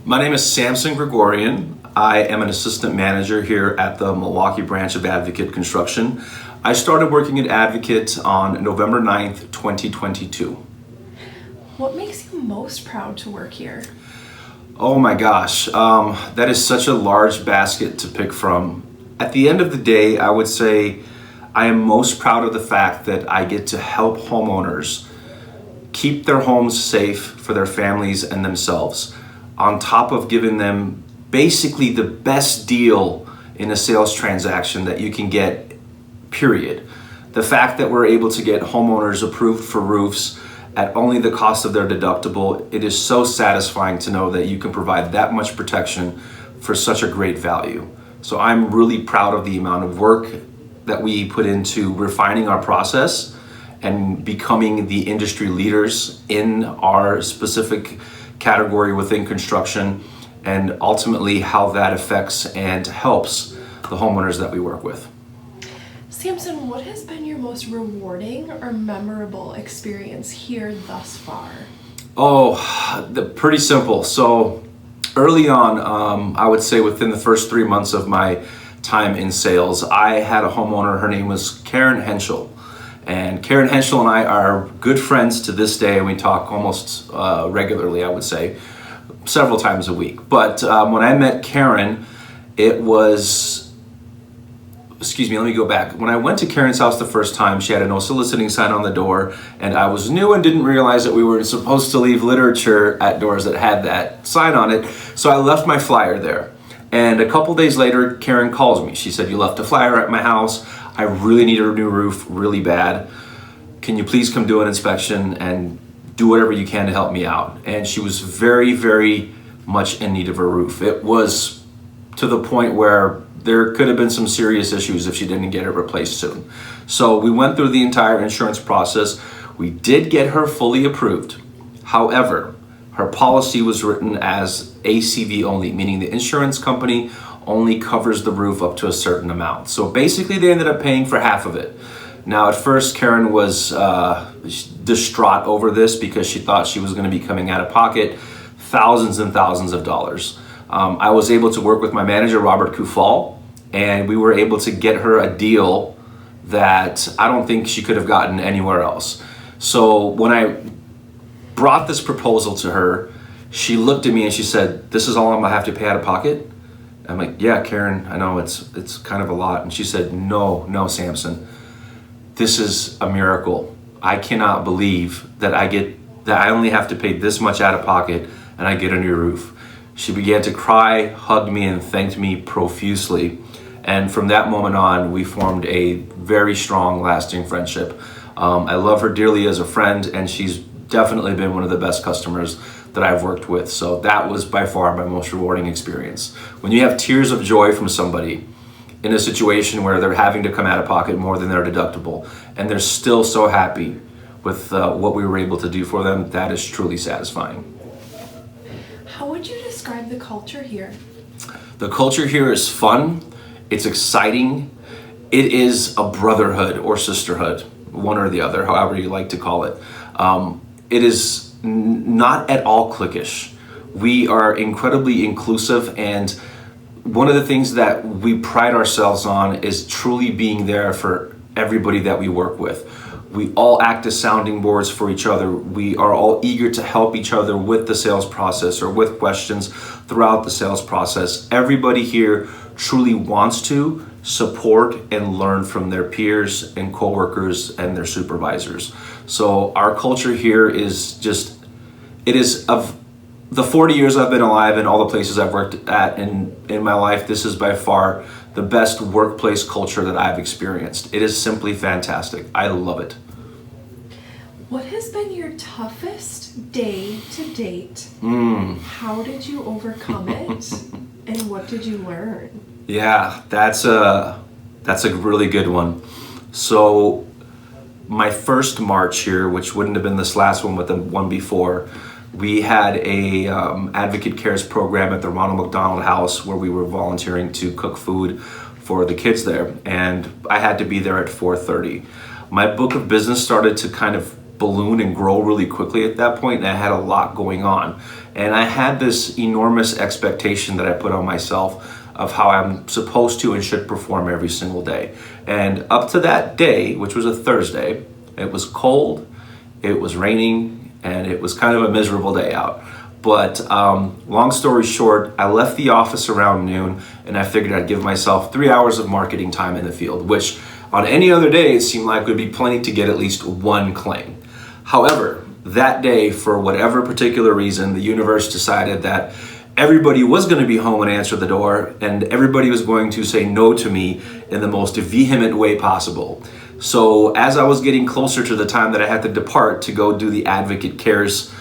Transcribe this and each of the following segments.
My name is Samson Gregorian. I am an assistant manager here at the Milwaukee branch of Advocate Construction. I started working at Advocate on November 9th, 2022. What makes you most proud to work here? Oh my gosh, that is such a large basket to pick from. At the end of the day, I would say I am most proud of the fact that I get to help homeowners keep their homes safe for their families and themselves, on top of giving them basically the best deal in a sales transaction that you can get, period. The fact that we're able to get homeowners approved for roofs at only the cost of their deductible, it is so satisfying to know that you can provide that much protection for such a great value. So I'm really proud of the amount of work that we put into refining our process and becoming the industry leaders in our specific category within construction, and ultimately how that affects and helps the homeowners that we work with. Samson, what has been your most rewarding or memorable experience here thus far? Pretty simple. So early on, I would say within the first 3 months of my time in sales, I had a homeowner. Her name was Karen Henschel. And Karen Henschel and I are good friends to this day, and we talk almost regularly, I would say, several times a week. But when I met Karen, let me go back. When I went to Karen's house the first time, she had a no soliciting sign on the door, and I was new and didn't realize that we were supposed to leave literature at doors that had that sign on it. So I left my flyer there. And a couple days later, Karen calls me. She said, "You left a flyer at my house. I really need a new roof really bad. Can you please come do an inspection and do whatever you can to help me out?" And she was very, very much in need of a roof. It was to the point where there could have been some serious issues if she didn't get it replaced soon. So we went through the entire insurance process. We did get her fully approved. However, her policy was written as ACV only, meaning the insurance company only covers the roof up to a certain amount. So basically they ended up paying for half of it. Now at first Karen was distraught over this because she thought she was going to be coming out of pocket thousands and thousands of dollars. I was able to work with my manager, Robert Kufal, and we were able to get her a deal that I don't think she could have gotten anywhere else. So when I brought this proposal to her, she looked at me and she said, "This is all I'm gonna have to pay out of pocket?" I'm like, "Yeah, Karen, I know it's kind of a lot." And she said, No, Samson, this is a miracle. I cannot believe that I only have to pay this much out of pocket and I get a new roof. She began to cry, hugged me, and thanked me profusely. And from that moment on, we formed a very strong, lasting friendship. I love her dearly as a friend, and she's definitely been one of the best customers that I've worked with. So that was by far my most rewarding experience. When you have tears of joy from somebody in a situation where they're having to come out of pocket more than their deductible, and they're still so happy with what we were able to do for them, that is truly satisfying. How would you describe the culture here? The culture here is fun, it's exciting, it is a brotherhood or sisterhood, one or the other, however you like to call it. It is not at all cliquish. We are incredibly inclusive, and one of the things that we pride ourselves on is truly being there for everybody that we work with. We all act as sounding boards for each other. We are all eager to help each other with the sales process or with questions throughout the sales process. Everybody here truly wants to support and learn from their peers and coworkers and their supervisors. So our culture here is just, it is, of the 40 years I've been alive and all the places I've worked at in my life, this is by far the best workplace culture that I've experienced. It is simply fantastic. I love it. What has been your toughest day to date? How did you overcome it? And what did you learn? Yeah, that's a really good one. So my first March here, which wouldn't have been this last one, but the one before, we had a Advocate Cares program at the Ronald McDonald House where we were volunteering to cook food for the kids there, and I had to be there at 4:30. My book of business started to kind of balloon and grow really quickly at that point, and I had a lot going on. And I had this enormous expectation that I put on myself of how I'm supposed to and should perform every single day. And up to that day, which was a Thursday, it was cold, it was raining, and it was kind of a miserable day out. But long story short, I left the office around noon, and I figured I'd give myself 3 hours of marketing time in the field, which on any other day, it seemed like would be plenty to get at least one claim. However, that day, for whatever particular reason, the universe decided that everybody was going to be home and answer the door, and everybody was going to say no to me in the most vehement way possible. So as I was getting closer to the time that I had to depart to go do the Advocate Cares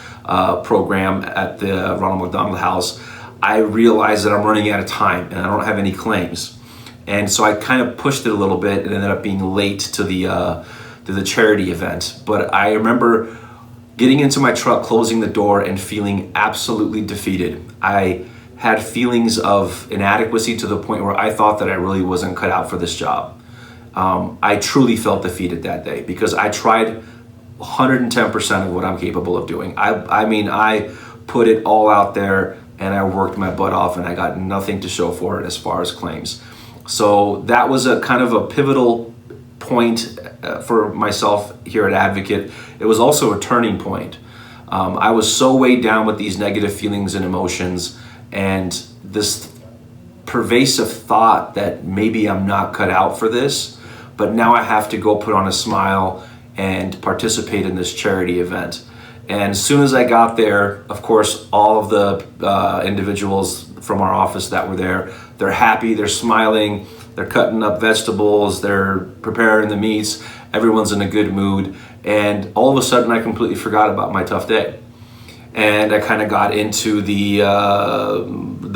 program at the Ronald McDonald House, I realized that I'm running out of time and I don't have any claims. And so I kind of pushed it a little bit and ended up being late to the charity event. But I remember getting into my truck, closing the door, and feeling absolutely defeated. I had feelings of inadequacy to the point where I thought that I really wasn't cut out for this job. I truly felt defeated that day because I tried 110% of what I'm capable of doing. I mean, I put it all out there and I worked my butt off, and I got nothing to show for it as far as claims. So that was a kind of a pivotal point for myself here at Advocate. It was also a turning point. I was so weighed down with these negative feelings and emotions, and this pervasive thought that maybe I'm not cut out for this, but now I have to go put on a smile and participate in this charity event. And as soon as I got there, of course, all of the individuals from our office that were there, they're happy, they're smiling, they're cutting up vegetables, they're preparing the meats, everyone's in a good mood. And all of a sudden, I completely forgot about my tough day. And I kind of got into the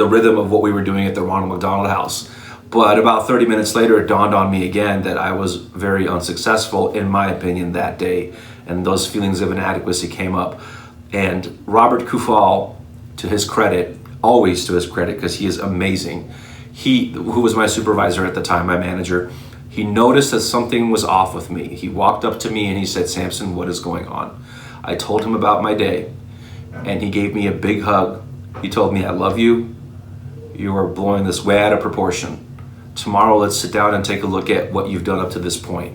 rhythm of what we were doing at the Ronald McDonald House. But about 30 minutes later, it dawned on me again that I was very unsuccessful, in my opinion, that day. And those feelings of inadequacy came up. And Robert Kufal, to his credit, always to his credit, because he is amazing, who was my supervisor at the time, my manager, he noticed that something was off with me. He walked up to me and he said, "Samson, what is going on?" I told him about my day, and he gave me a big hug. He told me, "I love you. You are blowing this way out of proportion. Tomorrow, let's sit down and take a look at what you've done up to this point,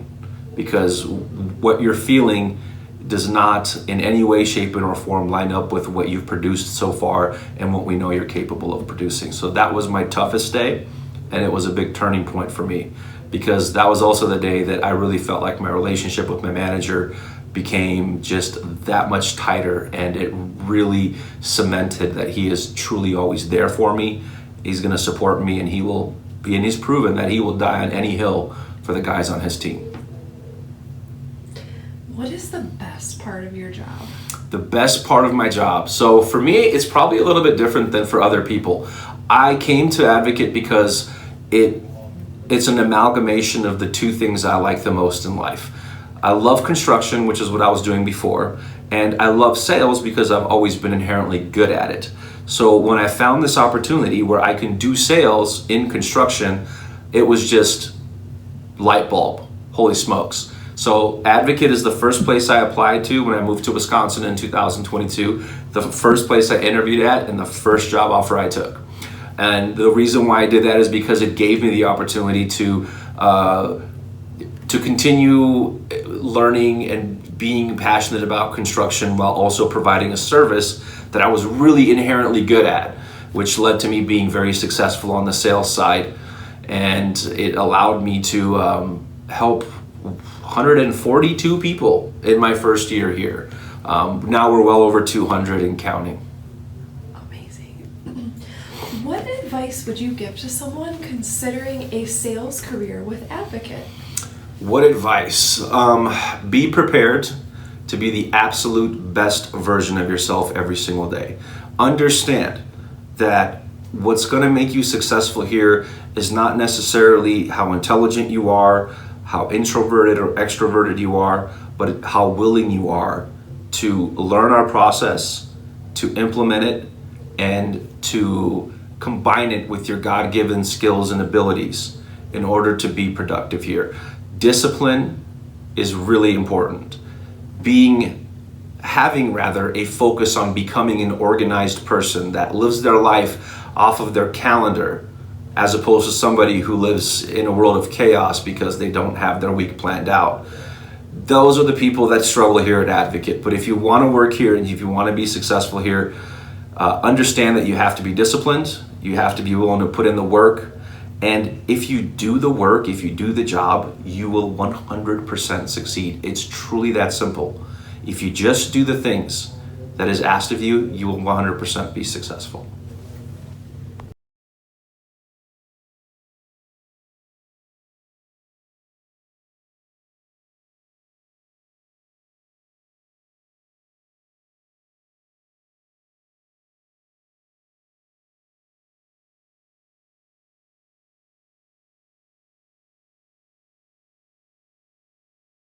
because what you're feeling does not in any way, shape, or form line up with what you've produced so far and what we know you're capable of producing." So that was my toughest day, and it was a big turning point for me, because that was also the day that I really felt like my relationship with my manager became just that much tighter, and it really cemented that he is truly always there for me. He's going to support me, and he's proven that he will die on any hill for the guys on his team. What is the best part of your job? The best part of my job. So for me, it's probably a little bit different than for other people. I came to Advocate because it's an amalgamation of the two things I like the most in life. I love construction, which is what I was doing before, and I love sales because I've always been inherently good at it. So when I found this opportunity where I can do sales in construction, it was just light bulb, holy smokes. So Advocate is the first place I applied to when I moved to Wisconsin in 2022, the first place I interviewed at, and the first job offer I took. And the reason why I did that is because it gave me the opportunity to continue learning and being passionate about construction while also providing a service that I was really inherently good at, which led to me being very successful on the sales side. And it allowed me to help 142 people in my first year here. Now we're well over 200 and counting. Amazing. What advice would you give to someone considering a sales career with Advocate? What advice? Be prepared to be the absolute best version of yourself every single day. Understand that what's going to make you successful here is not necessarily how intelligent you are, how introverted or extroverted you are, but how willing you are to learn our process, to implement it, and to combine it with your God-given skills and abilities in order to be productive here. Discipline is really important. having a focus on becoming an organized person that lives their life off of their calendar, as opposed to somebody who lives in a world of chaos because they don't have their week planned out. Those are the people that struggle here at Advocate. But if you want to work here and if you want to be successful here, understand that you have to be disciplined, you have to be willing to put in the work, and if you do the work, if you do the job, you will 100% succeed. It's truly that simple. If you just do the things that is asked of you, you will 100% be successful.